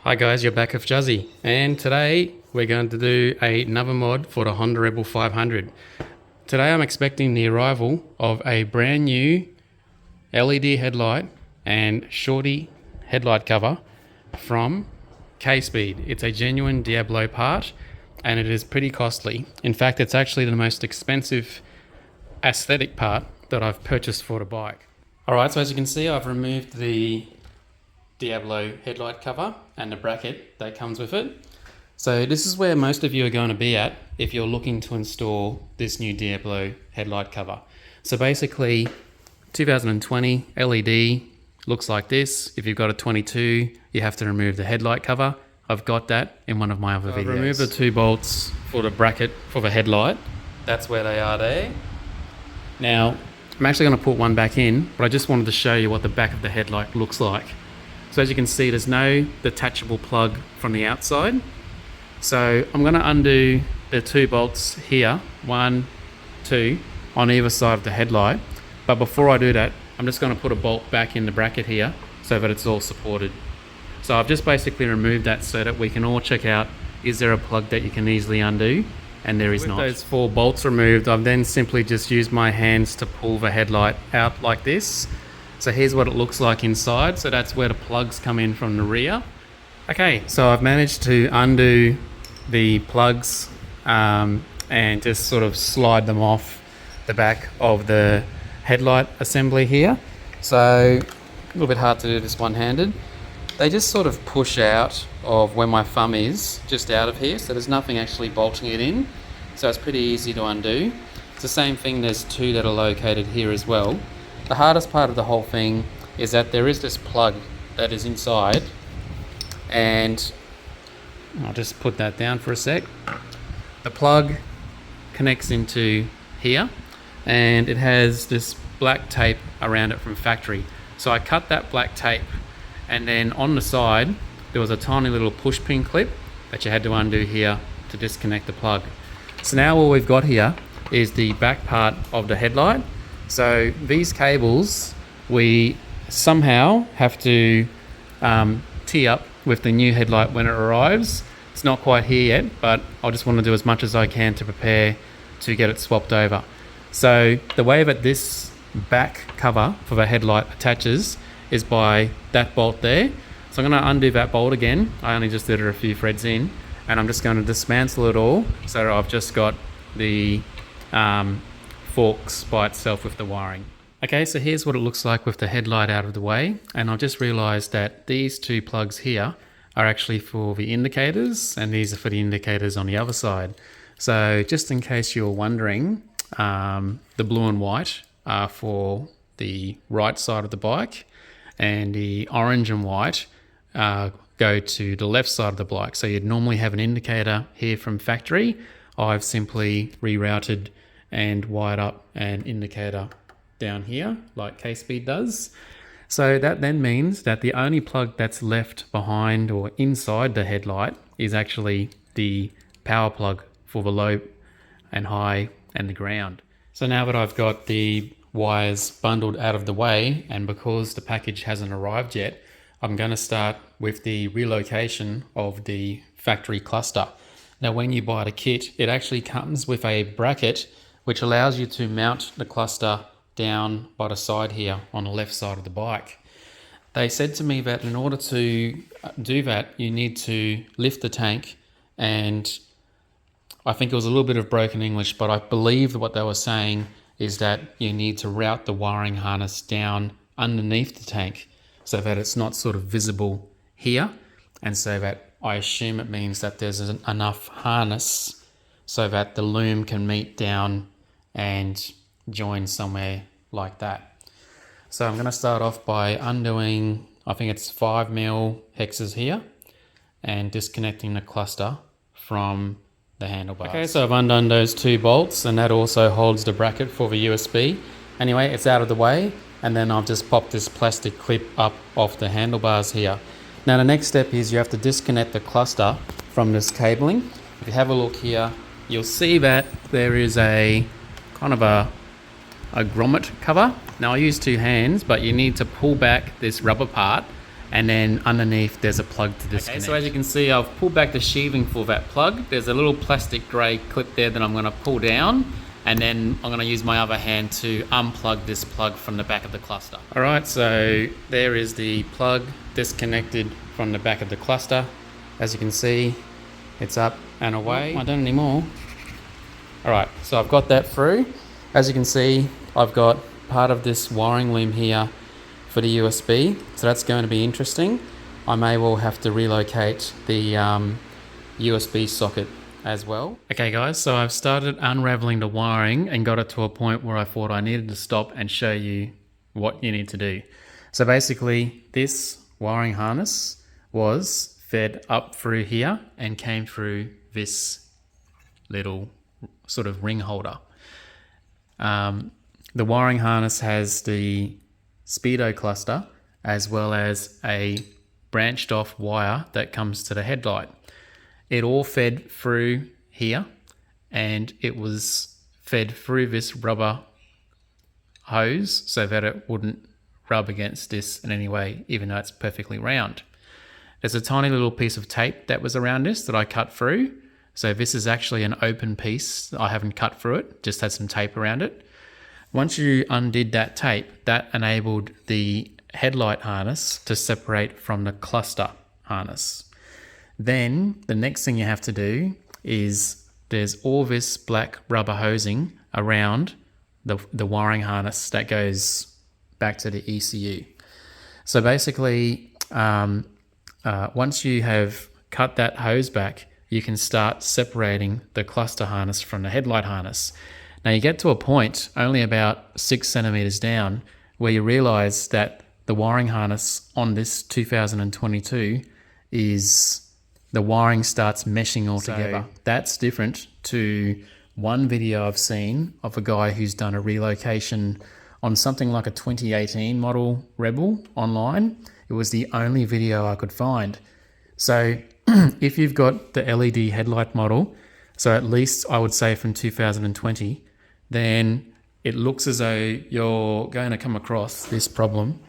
Hi guys, you're back with Juzzy, and today we're going to do another mod for the Honda Rebel 500. Today I'm expecting the arrival of a brand new LED headlight and shorty headlight cover from K-Speed. It's a genuine Diablo part and it is pretty costly. In fact, it's actually the most expensive aesthetic part that I've purchased for the bike. Alright, so as you can see, I've removed the Diablo headlight cover and the bracket that comes with it. So this is where most of you are going to be at if you're looking to install this new Diablo headlight cover. So basically 2020 LED looks like this. If you've got a 22, you have to remove the headlight cover. I've got that in one of my other videos. I've removed the two bolts for the bracket for the headlight. That's where they are there. Now I'm actually going to put one back in, but I just wanted to show you what the back of the headlight looks like. So as you can see, there's no detachable plug from the outside. So I'm going to undo the two bolts here, 1, 2, on either side of the headlight. But before I do that, I'm just going to put a bolt back in the bracket here so that it's all supported. So I've just basically removed that so that we can all check out, is there a plug that you can easily undo? And there is not. With those 4 bolts removed, I've then simply just used my hands to pull the headlight out like this. So here's what it looks like inside. So that's where the plugs come in from the rear. Okay, so I've managed to undo the plugs and just sort of slide them off the back of the headlight assembly here. So a little bit hard to do this one-handed. They just sort of push out of where my thumb is, just out of here. So there's nothing actually bolting it in. So it's pretty easy to undo. It's the same thing, there's 2 that are located here as well. The hardest part of the whole thing is that there is this plug that is inside, and I'll just put that down for a sec. The plug connects into here and it has this black tape around it from factory. So I cut that black tape, and then on the side there was a tiny little push pin clip that you had to undo here to disconnect the plug. So now all we've got here is the back part of the headlight. So these cables we somehow have to tee up with the new headlight when it arrives. It's not quite here yet, but I just want to do as much as I can to prepare to get it swapped over. So the way that this back cover for the headlight attaches is by that bolt there. So I'm going to undo that bolt again. I only just did it a few threads in, and I'm just going to dismantle it all so that I've just got the forks by itself with the wiring. Okay, so here's what it looks like with the headlight out of the way, and I've just realized that these 2 plugs here are actually for the indicators, and these are for the indicators on the other side. So just in case you're wondering, the blue and white are for the right side of the bike, and the orange and white go to the left side of the bike. So you'd normally have an indicator here from factory. I've simply rerouted and wired up an indicator down here like K-Speed does. So that then means that the only plug that's left behind or inside the headlight is actually the power plug for the low and high and the ground. So now that I've got the wires bundled out of the way, and because the package hasn't arrived yet, I'm going to start with the relocation of the factory cluster. Now when you buy the kit, it actually comes with a bracket which allows you to mount the cluster down by the side here on the left side of the bike. They said to me that in order to do that, you need to lift the tank, and I think it was a little bit of broken English, but I believe that what they were saying is that you need to route the wiring harness down underneath the tank so that it's not sort of visible here, and so that I assume it means that there's enough harness so that the loom can meet down and join somewhere like that. So I'm going to start off by undoing, I think it's 5mm hexes here, and disconnecting the cluster from the handlebars. Okay, so I've undone those 2 bolts, and that also holds the bracket for the USB. Anyway, it's out of the way, and then I've just popped this plastic clip up off the handlebars here. Now the next step is you have to disconnect the cluster from this cabling. If you have a look here, you'll see that there is a kind of a grommet cover. Now I use 2 hands, but you need to pull back this rubber part, and then underneath there's a plug to disconnect. Okay, so as you can see, I've pulled back the sheathing for that plug. There's a little plastic grey clip there that I'm going to pull down, and then I'm going to use my other hand to unplug this plug from the back of the cluster. Alright, so there is the plug disconnected from the back of the cluster. As you can see, it's up and away. I don't anymore. Alright, so I've got that through. As you can see, I've got part of this wiring loom here for the USB, so that's going to be interesting. I may well have to relocate the USB socket as well. Okay guys, so I've started unraveling the wiring and got it to a point where I thought I needed to stop and show you what you need to do. So basically, this wiring harness was fed up through here and came through this little sort of ring holder. The wiring harness has the speedo cluster as well as a branched off wire that comes to the headlight. It all fed through here, and it was fed through this rubber hose so that it wouldn't rub against this in any way, even though it's perfectly round. There's a tiny little piece of tape that was around this that I cut through. So this is actually an open piece. I haven't cut through it, just had some tape around it. Once you undid that tape, that enabled the headlight harness to separate from the cluster harness. Then the next thing you have to do is there's all this black rubber hosing around the wiring harness that goes back to the ECU. So basically, once you have cut that hose back, you can start separating the cluster harness from the headlight harness. Now you get to a point only about 6 centimeters down where you realize that the wiring harness on this 2022 is the wiring starts meshing all together. That's different to one video I've seen of a guy who's done a relocation on something like a 2018 model Rebel online. It was the only video I could find. So if you've got the LED headlight model, so at least I would say from 2020, then it looks as though you're going to come across this problem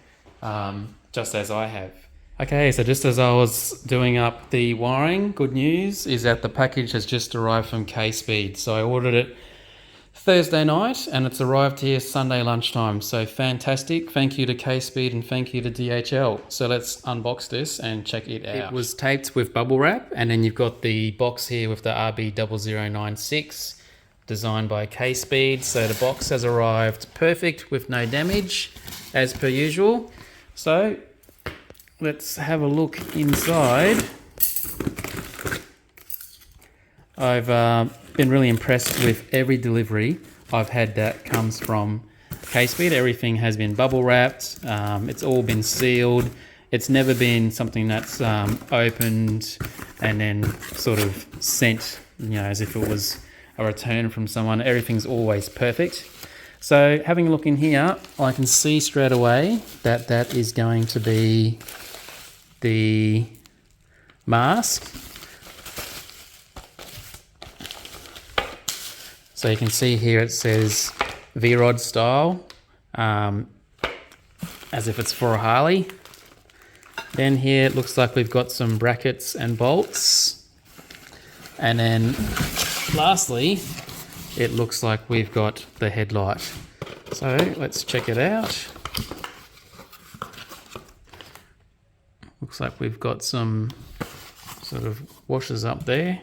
just as I have. Okay, so just as I was doing up the wiring, good news is that the package has just arrived from K-Speed. So I ordered it Thursday night and it's arrived here Sunday lunchtime. So fantastic. Thank you to K-Speed and thank you to DHL. So let's unbox this and check it out. It was taped with bubble wrap, and then you've got the box here with the RB0096 designed by K-Speed. So the box has arrived perfect with no damage as per usual. So let's have a look inside. I've been really impressed with every delivery I've had that comes from K-Speed. Everything has been bubble wrapped. It's all been sealed. It's never been something that's opened and then sort of sent, you know, as if it was a return from someone. Everything's always perfect. So having a look in here, I can see straight away that that is going to be the mask. So you can see here it says VROD style, as if it's for a Harley. Then here it looks like we've got some brackets and bolts. And then lastly, it looks like we've got the headlight. So let's check it out. Looks like we've got some sort of washers up there.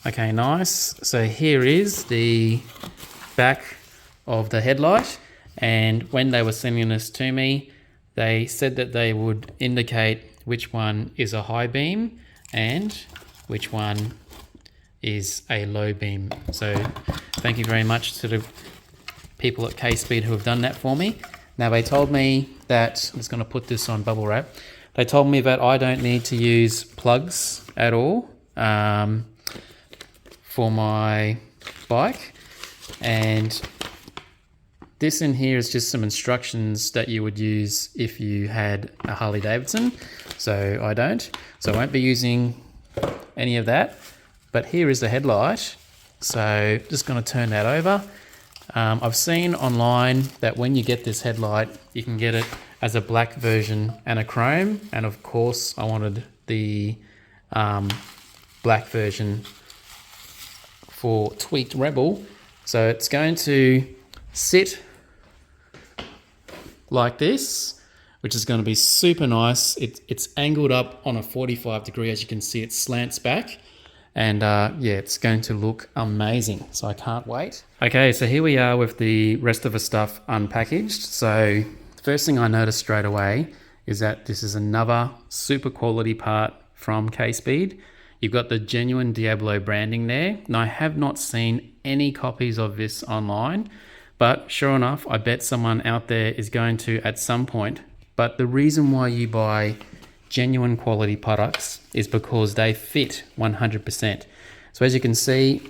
Okay, nice. So here is the back of the headlight, and when they were sending this to me, they said that they would indicate which one is a high beam and which one is a low beam. So thank you very much to the people at K-Speed who have done that for me. Now they told me that, I'm just going to put this on bubble wrap, they told me that I don't need to use plugs at all for my bike, and this in here is just some instructions that you would use if you had a Harley Davidson. So I don't, so I won't be using any of that. But here is the headlight, so just going to turn that over. I've seen online that when you get this headlight, you can get it as a black version and a chrome, and of course I wanted the black version for Tweaked Rebel. So it's going to sit like this, which is going to be super nice. It's angled up on a 45 degree, as you can see. It slants back, and yeah, it's going to look amazing, so I can't wait. Okay, so here we are with the rest of the stuff unpackaged. So the first thing I noticed straight away is that this is another super quality part from K-Speed. You've got the genuine Diablo branding there, and I have not seen any copies of this online, but sure enough, I bet someone out there is going to at some point. But the reason why you buy genuine quality products is because they fit 100%. So as you can see,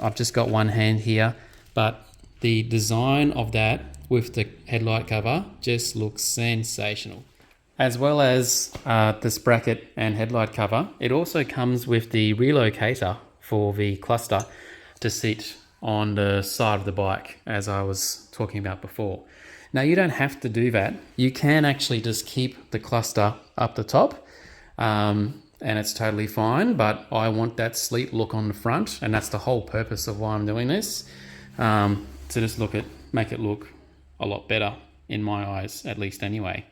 I've just got one hand here, but the design of that with the headlight cover just looks sensational. As well as this bracket and headlight cover, it also comes with the relocator for the cluster to sit on the side of the bike, as I was talking about before. Now you don't have to do that. You can actually just keep the cluster up the top, and it's totally fine, but I want that sleek look on the front, and that's the whole purpose of why I'm doing this, to just make it look a lot better in my eyes, at least anyway.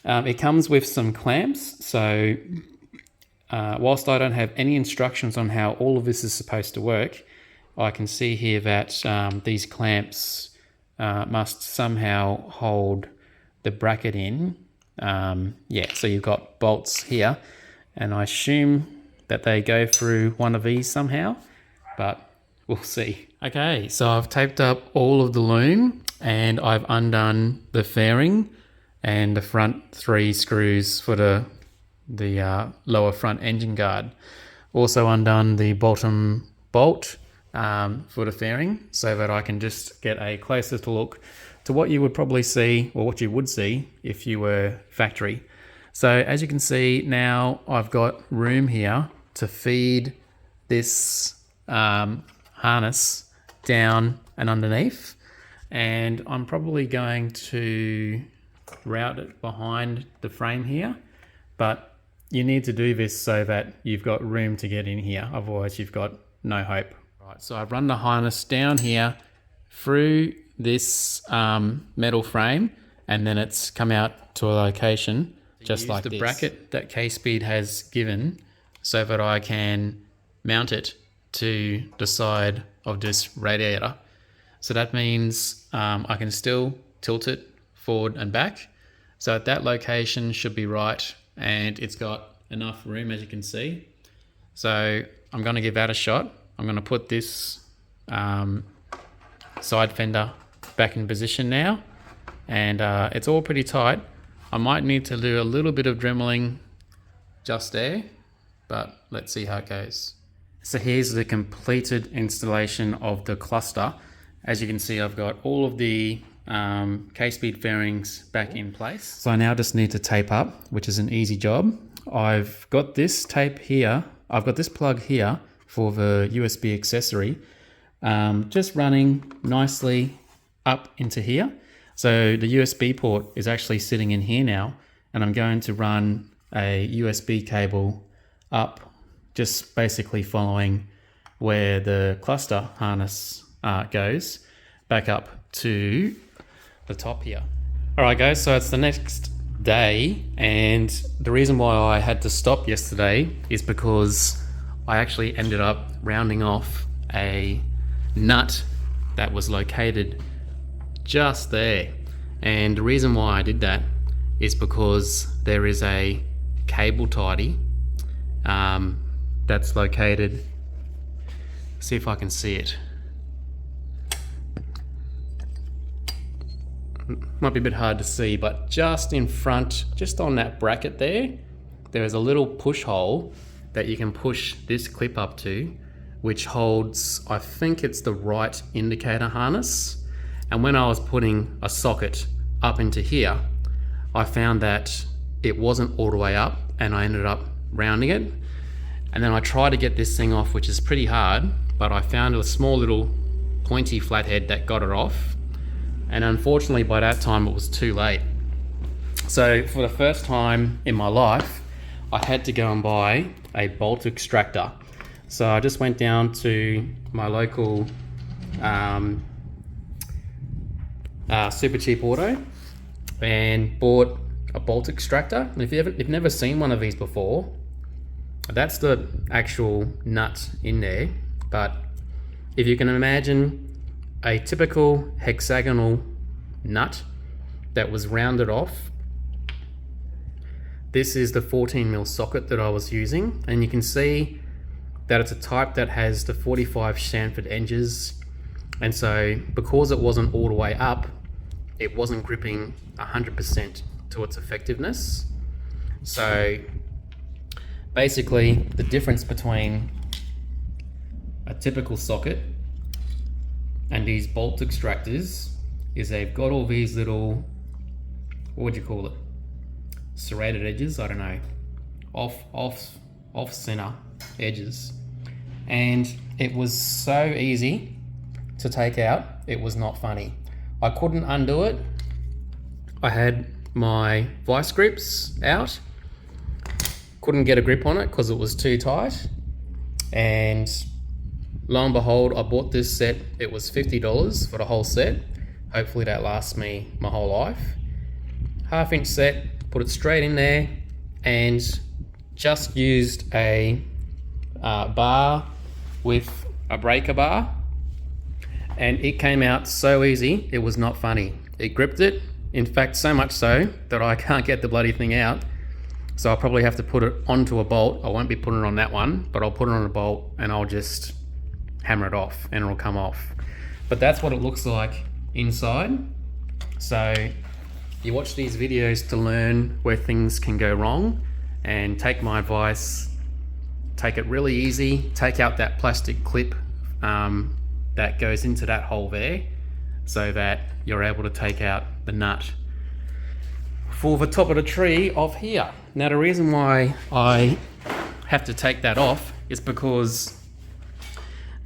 It comes with some clamps, so whilst I don't have any instructions on how all of this is supposed to work, I can see here that these clamps must somehow hold the bracket in. Yeah, so you've got bolts here, and I assume that they go through one of these somehow, but we'll see. Okay, so I've taped up all of the loom, and I've undone the fairing and the front 3 screws for the lower front engine guard. Also undone the bottom bolt for the fairing, so that I can just get a closer look to what you would probably see, or what you would see if you were factory. So as you can see now, I've got room here to feed this harness down and underneath, and I'm probably going to route it behind the frame here, but you need to do this so that you've got room to get in here, otherwise you've got no hope. Right, so I've run the harness down here through this metal frame, and then it's come out to a location just like the bracket that K-Speed has given, so that I can mount it to the side of this radiator. So that means I can still tilt it forward and back. So at that location should be right, and it's got enough room, as you can see. So I'm going to give that a shot. I'm going to put this side fender back in position now, and it's all pretty tight. I might need to do a little bit of dremeling just there, but let's see how it goes. So here's the completed installation of the cluster. As you can see, I've got all of the K-Speed fairings back in place. So I now just need to tape up, which is an easy job. I've got this tape here. I've got this plug here for the USB accessory, just running nicely up into here. So the USB port is actually sitting in here now, and I'm going to run a USB cable up, just basically following where the cluster harness goes, back up to the top here. All right guys, so it's the next day, and the reason why I had to stop yesterday is because I actually ended up rounding off a nut that was located just there. And the reason why I did that is because there is a cable tidy that's located, see if I can see it. Might be a bit hard to see, but just in front, just on that bracket there is a little push hole that you can push this clip up to, which holds, I think it's the right indicator harness. And when I was putting a socket up into here, I found that it wasn't all the way up, and I ended up rounding it. And then I tried to get this thing off, which is pretty hard, but I found a small little pointy flathead that got it off. And unfortunately by that time it was too late. So for the first time in my life, I had to go and buy a bolt extractor. So I just went down to my local Super Cheap Auto and bought a bolt extractor. And if you've never seen one of these before, that's the actual nut in there. But if you can imagine a typical hexagonal nut that was rounded off, this is the 14mm socket that I was using, and you can see that it's a type that has the 45 chamfered edges, and so because it wasn't all the way up, it wasn't gripping 100% to its effectiveness. So basically the difference between a typical socket and these bolt extractors is they've got all these little, what would you call it, serrated edges, I don't know, off center edges, and it was so easy to take out, it was not funny. I couldn't undo it. I had my vice grips out, couldn't get a grip on it because it was too tight, and lo and behold, I bought this set. It was $50 for the whole set. Hopefully that lasts me my whole life. 1/2 inch set, put it straight in there, and just used a bar with a breaker bar, and it came out so easy, it was not funny. It gripped it, in fact so much so that I can't get the bloody thing out. So I'll probably have to put it onto a bolt. I won't be putting it on that one, but I'll put it on a bolt and I'll just hammer it off and it'll come off. But that's what it looks like inside. So you watch these videos to learn where things can go wrong, and take my advice, take it really easy, take out that plastic clip that goes into that hole there, so that you're able to take out the nut for the top of the tree off here. Now the reason why I have to take that off is because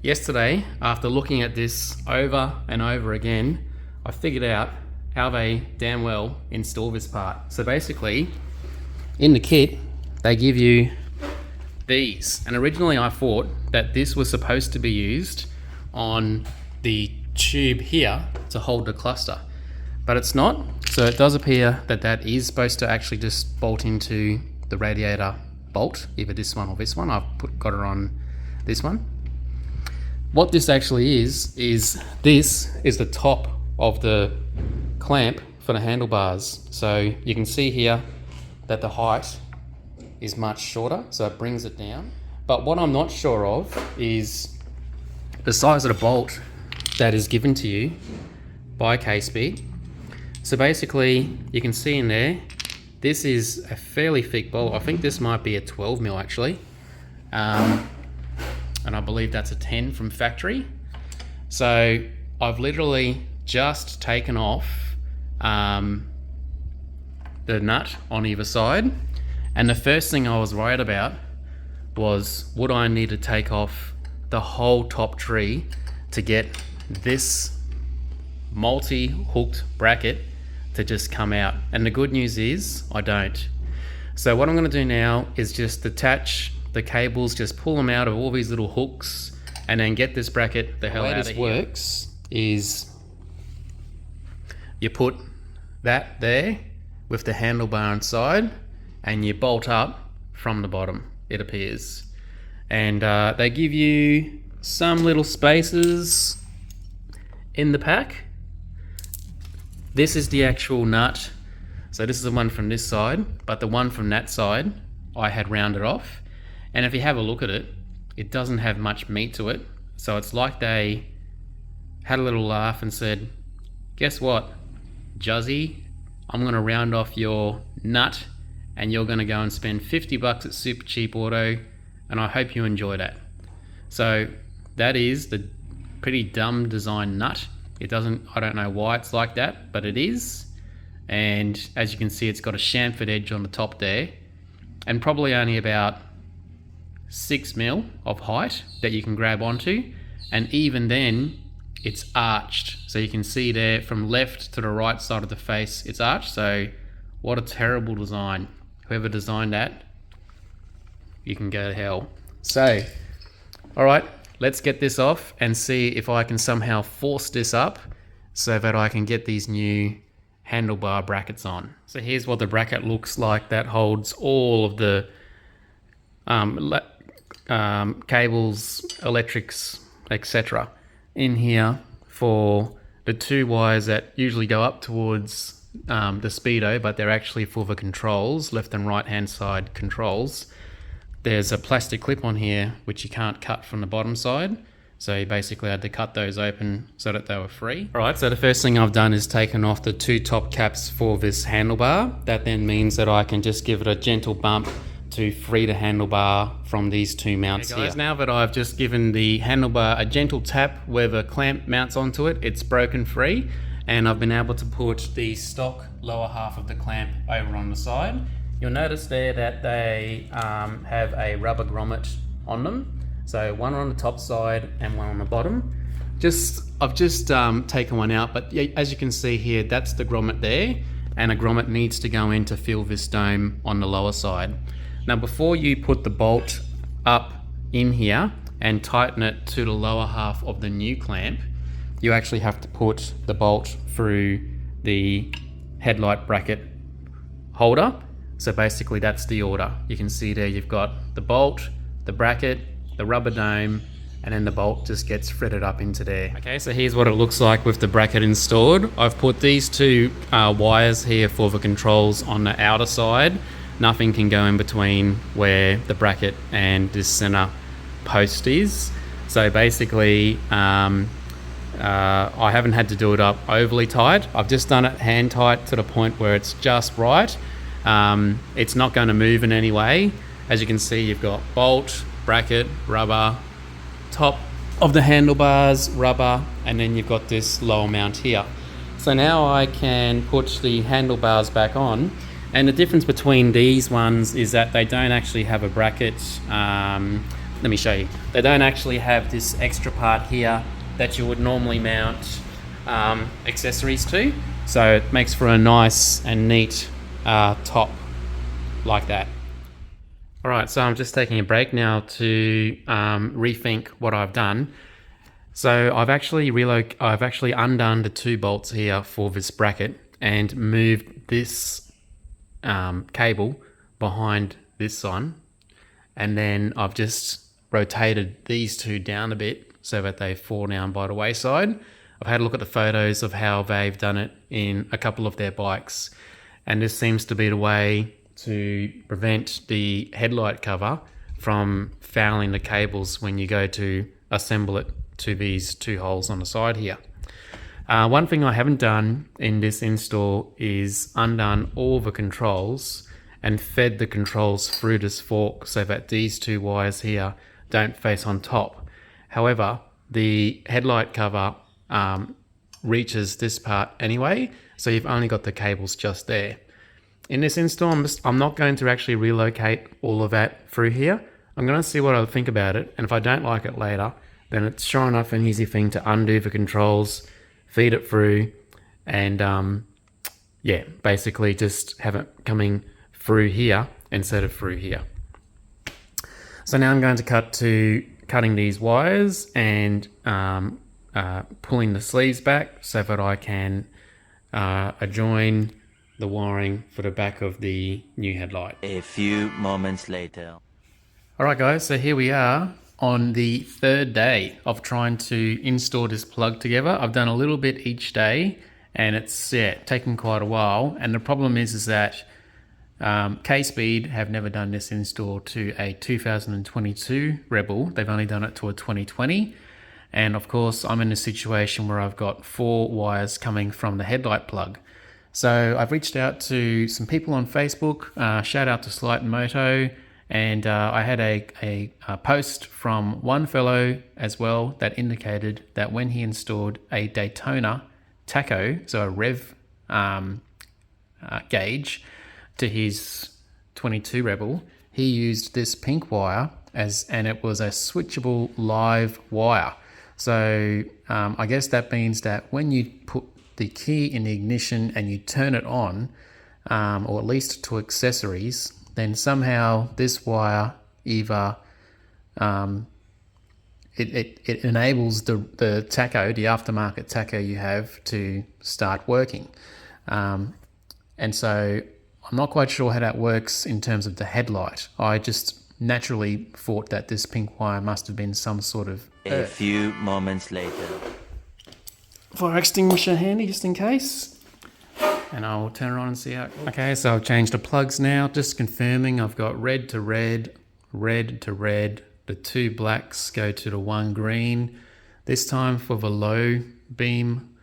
yesterday, after looking at this over and over again, I figured out how they damn well install this part. So basically, in the kit, they give you these. And originally I thought that this was supposed to be used on the tube here to hold the cluster, but it's not. So it does appear that that is supposed to actually just bolt into the radiator bolt, either this one or this one. I've got it on this one. What this actually is this is the top of the clamp for the handlebars. So you can see here that the height is much shorter, so it brings it down. But what I'm not sure of is the size of the bolt that is given to you by K-Speed. So basically, you can see in there, this is a fairly thick bolt. I think this might be a 12mm actually. And I believe that's a 10 from factory. So I've literally just taken off the nut on either side. And the first thing I was worried about was, would I need to take off the whole top tree to get this multi-hooked bracket to just come out? And the good news is I don't. So what I'm going to do now is just attach the cables, just pull them out of all these little hooks, and then get this bracket the hell out of here. The way this works is you put that there with the handlebar inside, and you bolt up from the bottom, it appears. And they give you some little spaces in the pack. This is the actual nut. So this is the one from this side, but the one from that side I had rounded off. And if you have a look at it, it doesn't have much meat to it. So it's like they had a little laugh and said, guess what, Juzzy, I'm gonna round off your nut and you're gonna go and spend 50 bucks at Super Cheap Auto, and I hope you enjoy that. So that is the pretty dumb design nut. It doesn't, I don't know why it's like that, but it is. And as you can see, it's got a chamfered edge on the top there, and probably only about 6 mil of height that you can grab onto. And even then, it's arched. So you can see there from left to the right side of the face, it's arched. So what a terrible design. Whoever designed that, you can go to hell. So, all right, let's get this off and see if I can somehow force this up so that I can get these new handlebar brackets on. So here's what the bracket looks like that holds all of the cables, electrics, etc. in here for the 2 wires that usually go up towards the speedo, but they're actually for the controls, left and right hand side controls. There's a plastic clip on here which you can't cut from the bottom side, so you basically had to cut those open so that they were free. Alright, so the first thing I've done is taken off the 2 top caps for this handlebar. That then means that I can just give it a gentle bump to free the handlebar from these 2 mounts here. Now that I've just given the handlebar a gentle tap where the clamp mounts onto it, it's broken free, and I've been able to put the stock lower half of the clamp over on the side. You'll notice there that they have a rubber grommet on them. So one on the top side and one on the bottom. I've just taken one out, but as you can see here, that's the grommet there, and a grommet needs to go in to fill this dome on the lower side. Now before you put the bolt up in here and tighten it to the lower half of the new clamp, you actually have to put the bolt through the headlight bracket holder. So basically that's the order. You can see there you've got the bolt, the bracket, the rubber dome, and then the bolt just gets threaded up into there. Okay, so here's what it looks like with the bracket installed. I've put these 2 wires here for the controls on the outer side. Nothing can go in between where the bracket and this center post is. So basically, I haven't had to do it up overly tight. I've just done it hand tight to the point where it's just right. It's not going to move in any way. As you can see, you've got bolt, bracket, rubber, top of the handlebars, rubber, and then you've got this lower mount here. So now I can put the handlebars back on, and the difference between these ones is that they don't actually have a bracket. Let me show you. They don't actually have this extra part here that you would normally mount accessories to. So it makes for a nice and neat top like that. Alright, so I'm just taking a break now to rethink what I've done. So I've actually undone the 2 bolts here for this bracket and moved this cable behind this one, and then I've just rotated these 2 down a bit so that they fall down by the wayside. I've had a look at the photos of how they've done it in a couple of their bikes, and this seems to be the way to prevent the headlight cover from fouling the cables when you go to assemble it to these 2 holes on the side here. One thing I haven't done in this install is undone all the controls and fed the controls through this fork so that these 2 wires here don't face on top. However, the headlight cover reaches this part anyway, so you've only got the cables just there. In this install, I'm not going to actually relocate all of that through here. I'm going to see what I think about it, and if I don't like it later, then it's sure enough an easy thing to undo the controls, feed it through, and yeah, basically just have it coming through here instead of through here. So now I'm going to cut to cutting these wires and pulling the sleeves back so that I can adjoin the wiring for the back of the new headlight. A few moments later. Alright guys, so here we are on the 3rd day of trying to install this plug together. I've done a little bit each day, and it's taken quite a while, and the problem is that K-Speed have never done this install to a 2022 Rebel. They've only done it to a 2020. And of course, I'm in a situation where I've got 4 wires coming from the headlight plug. So I've reached out to some people on Facebook, shout out to Slight and Moto, and I had a post from one fellow as well that indicated that when he installed a Daytona tacho, so a rev gauge, to his 22 Rebel, he used this pink wire and it was a switchable live wire. So I guess that means that when you put the key in the ignition and you turn it on, or at least to accessories, then somehow this wire either it enables the tacho, the aftermarket tacho you have, to start working. And so I'm not quite sure how that works in terms of the headlight. I just naturally thought that this pink wire must have been some sort of A few moments later. fire extinguisher handy just in case. And I'll turn it on and see how... Okay, so I've changed the plugs now, just confirming I've got red to red, red to red. The 2 blacks go to the 1 green. This time for the low beam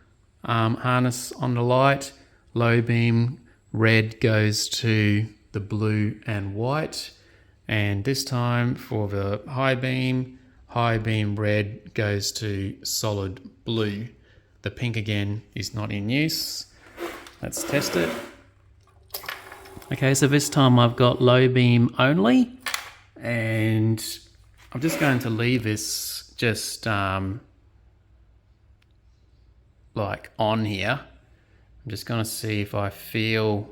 harness on the light. Low beam red goes to the blue and white. And this time for the high beam red goes to solid blue. The pink again is not in use. Let's test it. Okay, so this time I've got low beam only, and I'm just going to leave this just like on here. I'm just going to see if I feel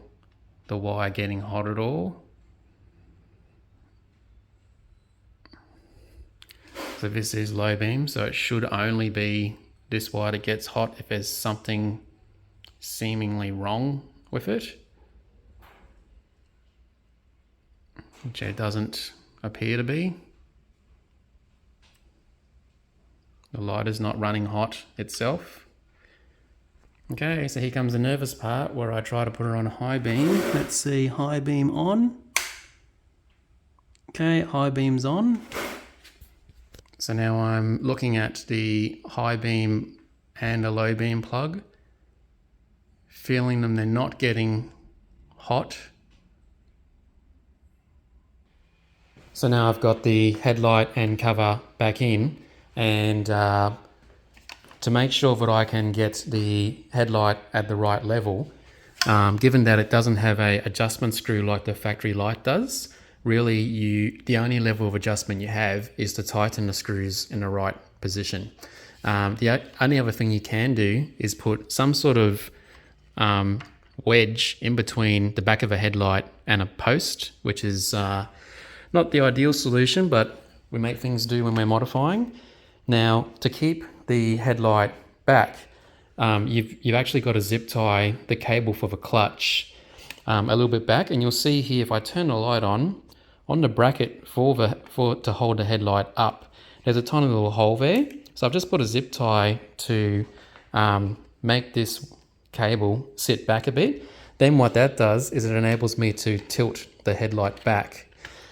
the wire getting hot at all. So this is low beam, so it should only be this wire that gets hot if there's something seemingly wrong with it, which it doesn't appear to be. The light is not running hot itself. Okay, so here comes the nervous part where I try to put it on high beam. Let's see, high beam on. Okay, high beam's on. So now I'm looking at the high beam and the low beam plug, feeling them, they're not getting hot. So now I've got the headlight and cover back in, and to make sure that I can get the headlight at the right level, given that it doesn't have a adjustment screw like the factory light does, really the only level of adjustment you have is to tighten the screws in the right position. The only other thing you can do is put some sort of wedge in between the back of a headlight and a post, which is not the ideal solution, but we make things do when we're modifying. Now, to keep the headlight back, you've actually got to zip tie the cable for the clutch a little bit back, and you'll see here if I turn the light on the bracket to hold the headlight up, there's a tiny little hole there. So I've just put a zip tie to make this cable sit back a bit. Then what that does is it enables me to tilt the headlight back.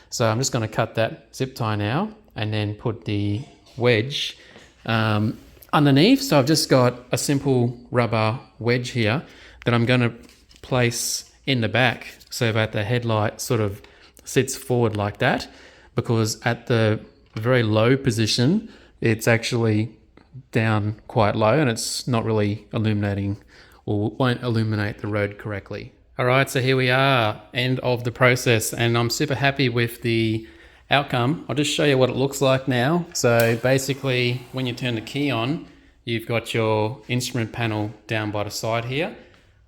So I'm just going to cut that zip tie now and then put the wedge underneath. So I've just got a simple rubber wedge here that I'm going to place in the back so that the headlight sort of sits forward like that, because at the very low position it's actually down quite low and it's not really illuminating, or won't illuminate the road correctly. All right, so here we are, end of the process, and I'm super happy with the outcome. I'll just show you what it looks like now. So basically, when you turn the key on, you've got your instrument panel down by the side here.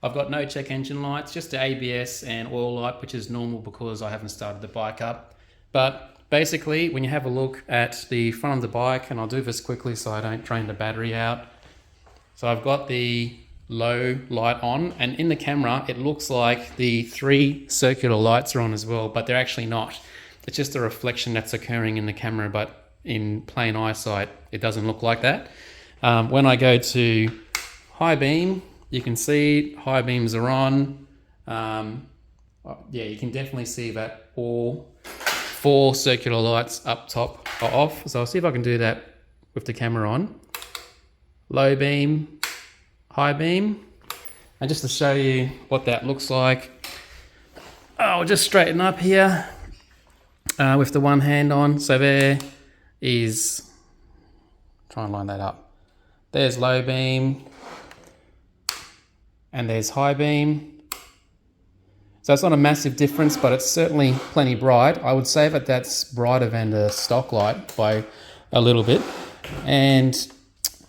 I've got no check engine lights, just the ABS and oil light, which is normal because I haven't started the bike up. But basically, when you have a look at the front of the bike, and I'll do this quickly so I don't drain the battery out. So I've got the low light on, and in the camera, it looks like the 3 circular lights are on as well, but they're actually not. It's just a reflection that's occurring in the camera, but in plain eyesight, it doesn't look like that. When I go to high beam, you can see high beams are on. yeah, you can definitely see that all 4 circular lights up top are off. So I'll see if I can do that with the camera on. Low beam, high beam. And just to show you what that looks like, I'll just straighten up here with the one hand on. So there is, try and line that up. There's low beam and there's high beam. So it's not a massive difference, but it's certainly plenty bright. I would say that that's brighter than the stock light by a little bit. And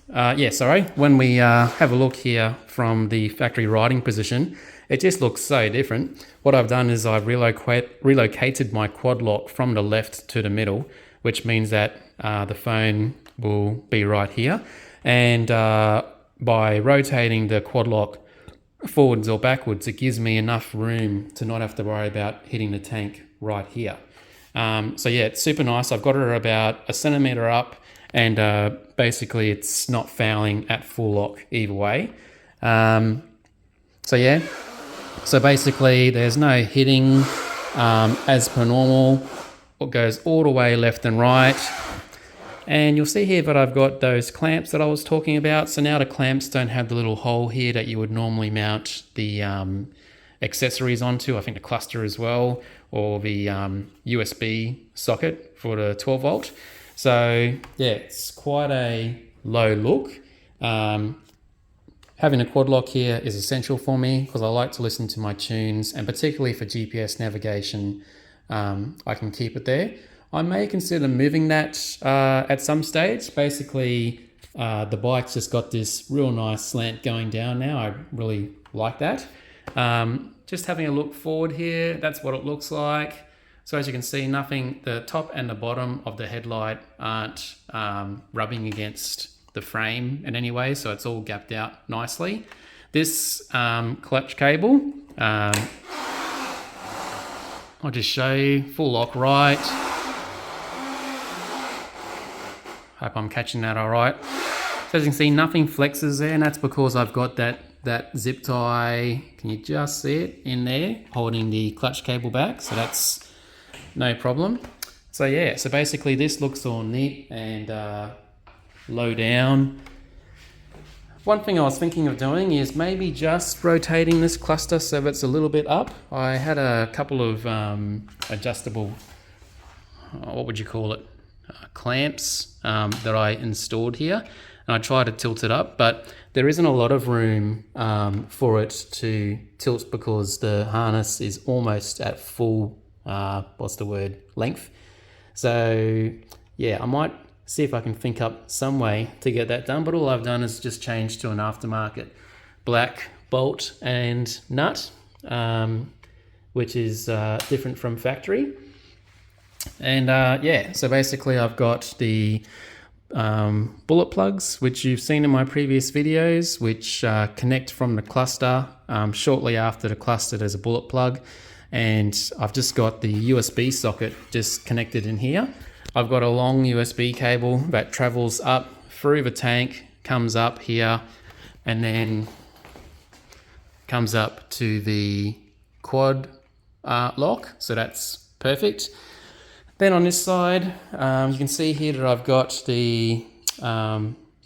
yeah, sorry, when we have a look here from the factory riding position, it just looks so different. What I've done is I've relocated my quad lock from the left to the middle, which means that the phone will be right here. And by rotating the quad lock forwards or backwards, it gives me enough room to not have to worry about hitting the tank right here. So yeah, it's super nice. I've got it about 1 centimeter up, and basically it's not fouling at full lock either way. So yeah, so basically there's no hitting as per normal. It goes all the way left and right. And you'll see here that I've got those clamps that I was talking about. So now the clamps don't have the little hole here that you would normally mount the accessories onto. I think the cluster as well, or the USB socket for the 12 volt. So yeah, it's quite a low look. Having a quad lock here is essential for me because I like to listen to my tunes, and particularly for GPS navigation, I can keep it there. I may consider moving that at some stage. Basically, the bike's just got this real nice slant going down now. I really like that. Just having a look forward here, that's what it looks like. So as you can see, nothing, the top and the bottom of the headlight aren't rubbing against the frame in any way, so it's all gapped out nicely. This clutch cable, I'll just show you, full lock right. Hope I'm catching that all right. So as you can see, nothing flexes there, and that's because I've got that zip tie, can you just see it in there, holding the clutch cable back, so that's no problem. So yeah, so basically this looks all neat and low down. One thing I was thinking of doing is maybe just rotating this cluster so that it's a little bit up. I had a couple of adjustable, what would you call it, clamps that I installed here, and I tried to tilt it up, but there isn't a lot of room for it to tilt because the harness is almost at full length. So yeah, I might see if I can think up some way to get that done, but all I've done is just change to an aftermarket black bolt and nut, which is different from factory. And yeah, so basically I've got the bullet plugs, which you've seen in my previous videos, which connect from the cluster. Shortly after the cluster, there's a bullet plug, and I've just got the USB socket just connected in here. I've got a long USB cable that travels up through the tank, comes up here, and then comes up to the quad lock, so that's perfect. Then on this side, you can see here that I've got the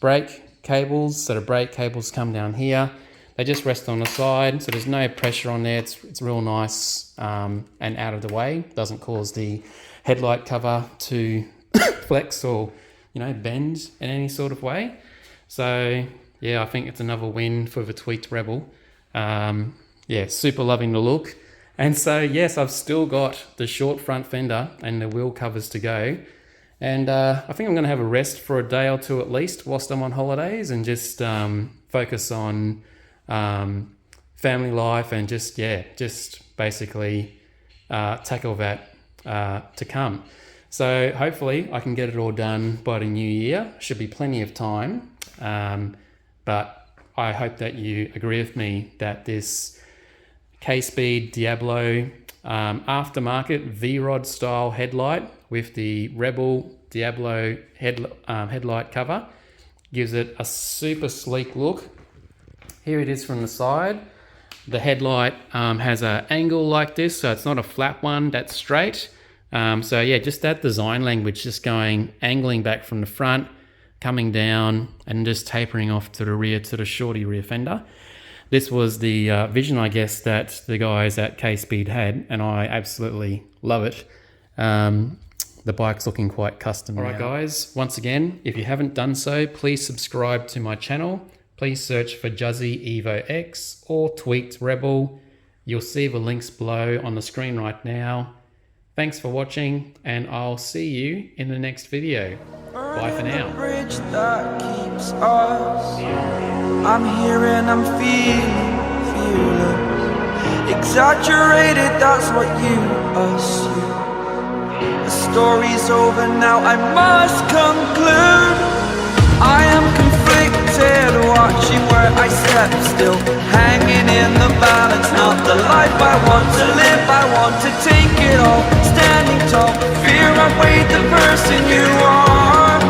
brake cables. So the brake cables come down here. They just rest on the side, so there's no pressure on there. It's real nice and out of the way. Doesn't cause the headlight cover to flex or, you know, bend in any sort of way. So yeah, I think it's another win for the tweaked Rebel. Yeah, super loving the look. And so, yes, I've still got the short front fender and the wheel covers to go. And I think I'm going to have a rest for a day or two at least whilst I'm on holidays, and just focus on family life and just basically tackle that to come. So hopefully I can get it all done by the new year. Should be plenty of time. But I hope that you agree with me that this K-Speed Diablo aftermarket VROD style headlight with the Rebel Diablo headlight cover gives it a super sleek look. Here it is from the side. The headlight has an angle like this, so it's not a flat one that's straight. So yeah, just that design language, just going, angling back from the front, coming down and just tapering off to the rear, to the shorty rear fender. This was the vision, I guess, that the guys at K-Speed had, and I absolutely love it. The bike's looking quite custom. All right, guys, once again, if you haven't done so, please subscribe to my channel. Please search for Juzzy Evo X or Tweaked Rebel. You'll see the links below on the screen right now. Thanks for watching, and I'll see you in the next video. Bye for now. Bridge that keeps us. I'm here and I'm feeling exaggerated, that's what you assume. The story's over now, I must conclude. I am conflicted, watching where I step still, hanging in the balance. Not the life I want to live, I want to take it all. Standing tall, fear I weighed the person you are.